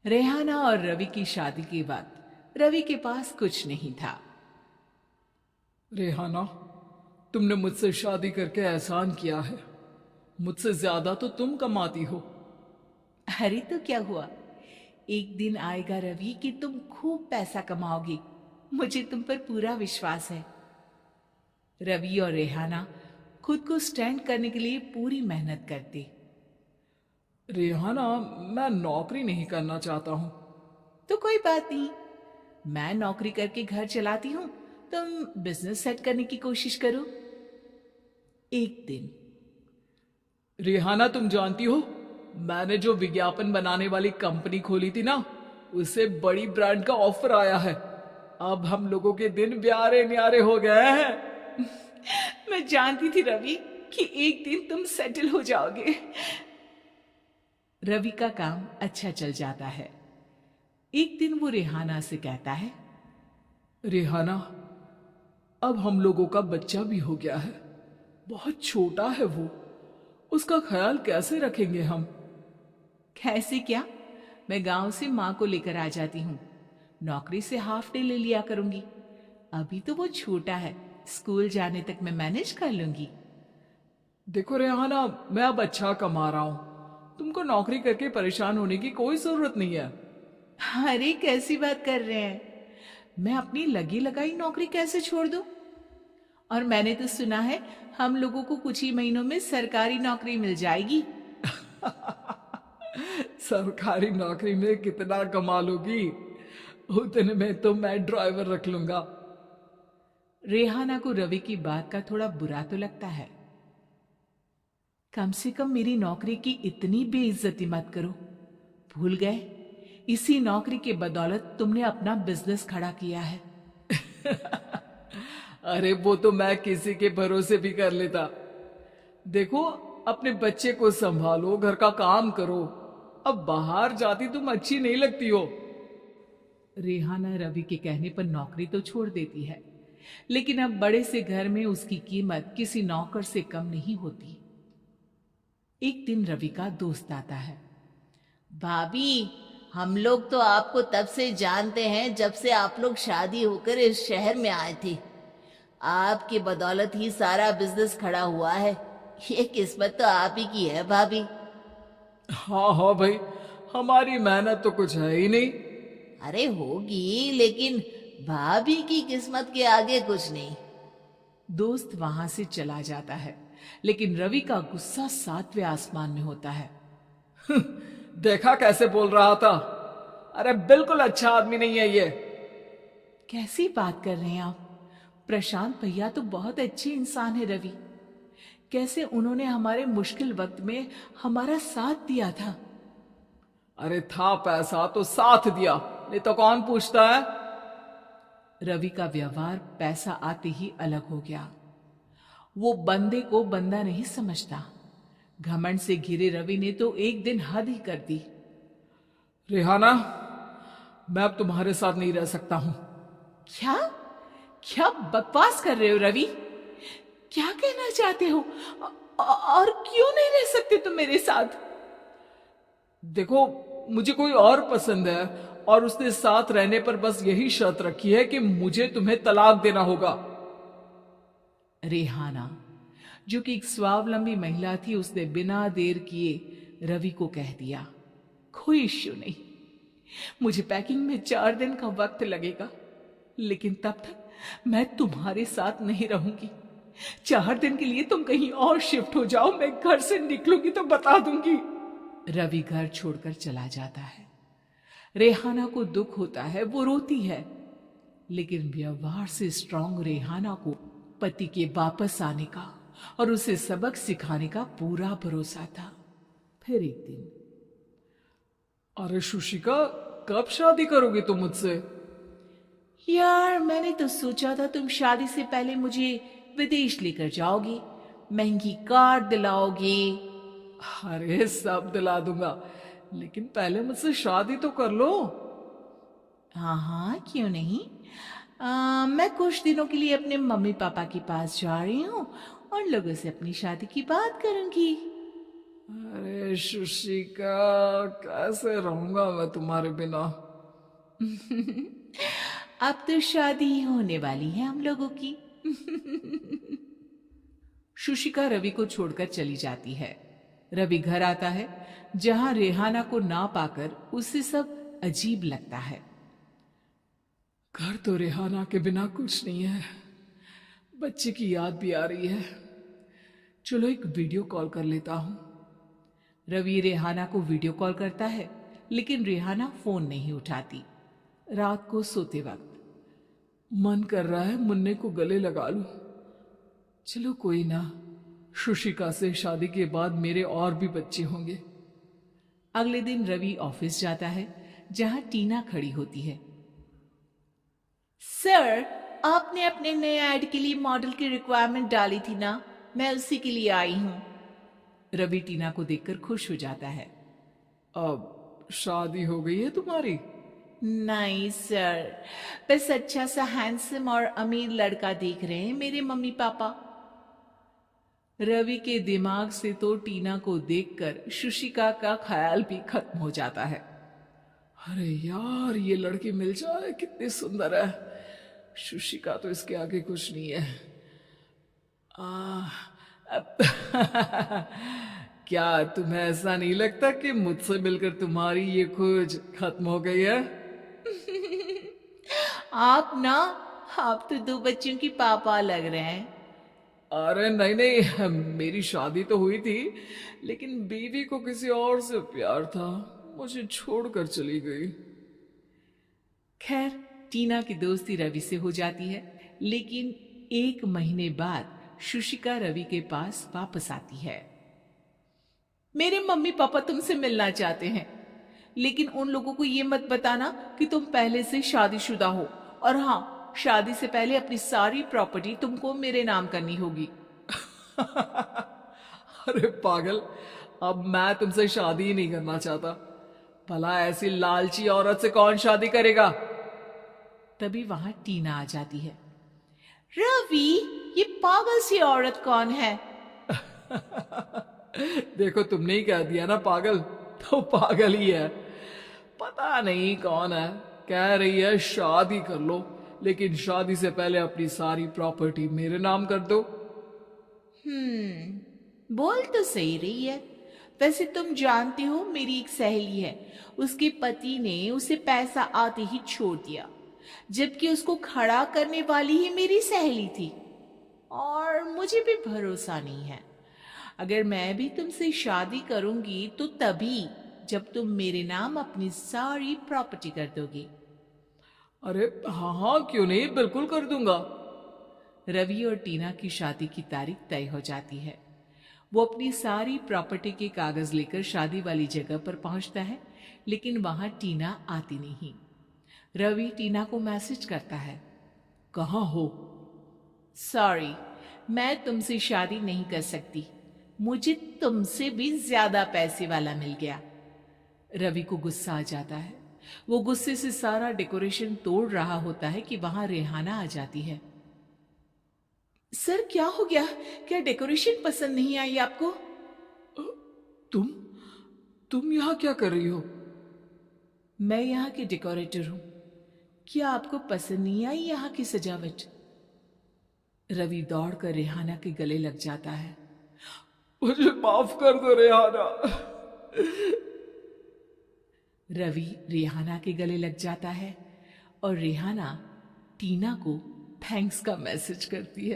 रेहाना और रवि की शादी के बाद रवि के पास कुछ नहीं था। रेहाना, तुमने मुझसे शादी करके एहसान किया है। मुझसे ज्यादा तो तुम कमाती हो। अरे तो क्या हुआ, एक दिन आएगा रवि कि तुम खूब पैसा कमाओगी। मुझे तुम पर पूरा विश्वास है। रवि और रेहाना खुद को स्टैंड करने के लिए पूरी मेहनत करते। रेहाना, मैं नौकरी नहीं करना चाहता हूँ। तो कोई बात नहीं, मैं नौकरी करके घर चलाती हूँ, तुम बिजनेस सेट करने की कोशिश करो। एक दिन रेहाना, तुम जानती हो, मैंने जो विज्ञापन बनाने वाली कंपनी खोली थी ना, उसे बड़ी ब्रांड का ऑफर आया है। अब हम लोगों के दिन प्यारे न्यारे हो गए हैं। मैं जानती थी रवि कि एक दिन तुम सेटल हो जाओगे। रवि का काम अच्छा चल जाता है। एक दिन वो रेहाना से कहता है, रेहाना, अब हम लोगों का बच्चा भी हो गया है। बहुत छोटा है वो। उसका ख्याल कैसे रखेंगे हम? कैसे क्या, मैं गांव से माँ को लेकर आ जाती हूँ। नौकरी से हाफ डे ले लिया करूंगी। अभी तो वो छोटा है, स्कूल जाने तक मैं मैनेज कर लूंगी। देखो रेहाना, मैं अब अच्छा कमा रहा हूं। तुमको नौकरी करके परेशान होने की कोई जरूरत नहीं है। अरे कैसी बात कर रहे हैं, मैं अपनी लगी लगाई नौकरी कैसे छोड़ दूं? और मैंने तो सुना है हम लोगों को कुछ ही महीनों में सरकारी नौकरी मिल जाएगी। सरकारी नौकरी में कितना कमा लोगी? उतने में तो मैं ड्राइवर रख लूंगा। रेहाना को रवि की बात का थोड़ा बुरा तो लगता है। कम से कम मेरी नौकरी की इतनी बेइज्जती मत करो। भूल गए, इसी नौकरी के बदौलत तुमने अपना बिजनेस खड़ा किया है। अरे वो तो मैं किसी के भरोसे भी कर लेता। देखो, अपने बच्चे को संभालो, घर का काम करो। अब बाहर जाती तुम अच्छी नहीं लगती हो। रेहाना रवि के कहने पर नौकरी तो छोड़ देती है, लेकिन अब बड़े से घर में उसकी कीमत किसी नौकर से कम नहीं होती। एक दिन रवि का दोस्त आता है। भाभी, हम लोग तो आपको तब से जानते हैं जब से आप लोग शादी होकर इस शहर में आए थे। आपकी बदौलत ही सारा बिजनेस खड़ा हुआ है। ये किस्मत तो आप ही की है भाभी। हाँ हाँ भाई, हमारी मेहनत तो कुछ है ही नहीं। अरे होगी, लेकिन भाभी की किस्मत के आगे कुछ नहीं। दोस्त वहां से चला जाता है, लेकिन रवि का गुस्सा सातवें आसमान में होता है। देखा कैसे बोल रहा था? अरे बिल्कुल अच्छा आदमी नहीं है ये। कैसी बात कर रहे हैं आप? प्रशांत भैया तो बहुत अच्छे इंसान है रवि। कैसे उन्होंने हमारे मुश्किल वक्त में हमारा साथ दिया था। अरे था पैसा तो साथ दिया, नहीं तो कौन पूछता है? रवि का व्यवहार पैसा आते ही अलग हो गया। वो बंदे को बंदा नहीं समझता। घमंड से घिरे रवि ने तो एक दिन हद ही कर दी। रेहाना, मैं अब तुम्हारे साथ नहीं रह सकता हूं। क्या क्या बकवास कर रहे हो रवि? क्या कहना चाहते हो? और क्यों नहीं रह सकते तुम मेरे साथ? देखो, मुझे कोई और पसंद है, और उसने साथ रहने पर बस यही शर्त रखी है कि मुझे तुम्हें तलाक देना होगा। रेहाना, जो कि एक स्वावलंबी महिला थी, उसने बिना देर किए रवि को कह दिया, कोई इश्यू नहीं, मुझे पैकिंग में 4 दिन का वक्त लगेगा, लेकिन तब तक मैं तुम्हारे साथ नहीं रहूंगी। 4 दिन के लिए तुम कहीं और शिफ्ट हो जाओ, मैं घर से निकलूंगी तो बता दूंगी। रवि घर छोड़कर चला जाता है। रेहाना को दुख होता है, वो रोती है, लेकिन व्यवहार से स्ट्रांग रेहाना को पति के वापस आने का और उसे सबक सिखाने का पूरा भरोसा था। फिर एक दिन, अरे शुशिका, कब शादी करोगी तुम मुझसे? यार मैंने तो सोचा था तुम शादी से पहले मुझे विदेश लेकर जाओगी, महंगी कार दिलाओगी। अरे सब दिला दूंगा, लेकिन पहले मुझसे शादी तो कर लो। हाँ हाँ, क्यों नहीं। मैं कुछ दिनों के लिए अपने मम्मी पापा के पास जा रही हूँ और लोगों से अपनी शादी की बात करूंगी। अरे शुशिका, कैसे रहूंगा मैं तुम्हारे बिना। अब तो शादी ही होने वाली है हम लोगों की। शुशिका रवि को छोड़कर चली जाती है। रवि घर आता है जहां रेहाना को ना पाकर उसे सब अजीब लगता है। घर तो रेहाना के बिना कुछ नहीं है, बच्चे की याद भी आ रही है। चलो एक वीडियो कॉल कर लेता हूं। रवि रेहाना को वीडियो कॉल करता है, लेकिन रेहाना फोन नहीं उठाती। रात को सोते वक्त मन कर रहा है मुन्ने को गले लगा लूं। चलो कोई ना, शुशिका से शादी के बाद मेरे और भी बच्चे होंगे। अगले दिन रवि ऑफिस जाता है जहां टीना खड़ी होती है। सर, आपने अपने नए ऐड के लिए मॉडल की रिक्वायरमेंट डाली थी ना, मैं उसी के लिए आई हूं। रवि टीना को देखकर खुश हो जाता है। अब शादी हो गई है तुम्हारी? नहीं सर, बस अच्छा सा हैंडसम और अमीर लड़का देख रहे हैं मेरे मम्मी पापा। रवि के दिमाग से तो टीना को देखकर शुशिका का ख्याल भी खत्म हो जाता है। अरे यार, ये लड़की मिल जाए कितनी सुंदर है। शुशिका तो इसके आगे कुछ नहीं है। क्या तुम्हें ऐसा नहीं लगता कि मुझसे मिलकर तुम्हारी ये खोज खत्म हो गई है? आप तो 2 बच्चों की पापा लग रहे हैं। अरे नहीं नहीं, मेरी शादी तो हुई थी, लेकिन बीवी को किसी और से प्यार था, मुझे छोड़कर चली गई। खैर, टीना की दोस्ती रवि से हो जाती है, लेकिन 1 महीने बाद शुशिका रवि के पास वापस आती है। मेरे मम्मी पापा तुमसे मिलना चाहते हैं, लेकिन उन लोगों को ये मत बताना कि तुम पहले से शादीशुदा हो, और हाँ, शादी से पहले अपनी सारी प्रॉपर्टी तुमको मेरे नाम करनी होगी। अरे पागल, अब मैं तुमसे शादी ही नहीं करना चाहता। भला ऐसी लालची औरत से कौन शादी करेगा? तभी वहां टीना आ जाती है। रवि, ये पागल सी औरत कौन है? देखो, तुमने ही कह दिया ना पागल, तो पागल ही है। पता नहीं कौन है, कह रही है शादी कर लो, लेकिन शादी से पहले अपनी सारी प्रॉपर्टी मेरे नाम कर दो। बोल तो सही रही है। वैसे तुम जानते हो, मेरी एक सहेली है, उसके पति ने उसे पैसा आते ही छोड़ दिया, जबकि उसको खड़ा करने वाली ही मेरी सहेली थी। और मुझे भी भरोसा नहीं है। अगर मैं भी तुमसे शादी करूंगी तो तभी जब तुम मेरे नाम अपनी सारी प्रॉपर्टी कर दोगे। अरे हाँ हाँ, क्यों नहीं, बिल्कुल कर दूंगा। रवि और टीना की शादी की तारीख तय हो जाती है। वो अपनी सारी प्रॉपर्टी के कागज लेकर शादी वाली जगह पर पहुंचता है, लेकिन वहां टीना आती नहीं। रवि टीना को मैसेज करता है, कहाँ हो? सॉरी, मैं तुमसे शादी नहीं कर सकती, मुझे तुमसे भी ज्यादा पैसे वाला मिल गया। रवि को गुस्सा आ जाता है। वो गुस्से से सारा डेकोरेशन तोड़ रहा होता है कि वहां रेहाना आ जाती है। सर, क्या हो गया? क्या डेकोरेशन पसंद नहीं आई आपको? तुम यहाँ क्या कर रही हो? मैं यहाँ की डेकोरेटर हूं। क्या आपको पसंद नहीं आई यहाँ की सजावट? रवि दौड़कर रेहाना के गले लग जाता है। मुझे माफ कर दो रेहाना। रवि रेहाना के गले लग जाता है और रेहाना टीना को थैंक्स का मैसेज करती है।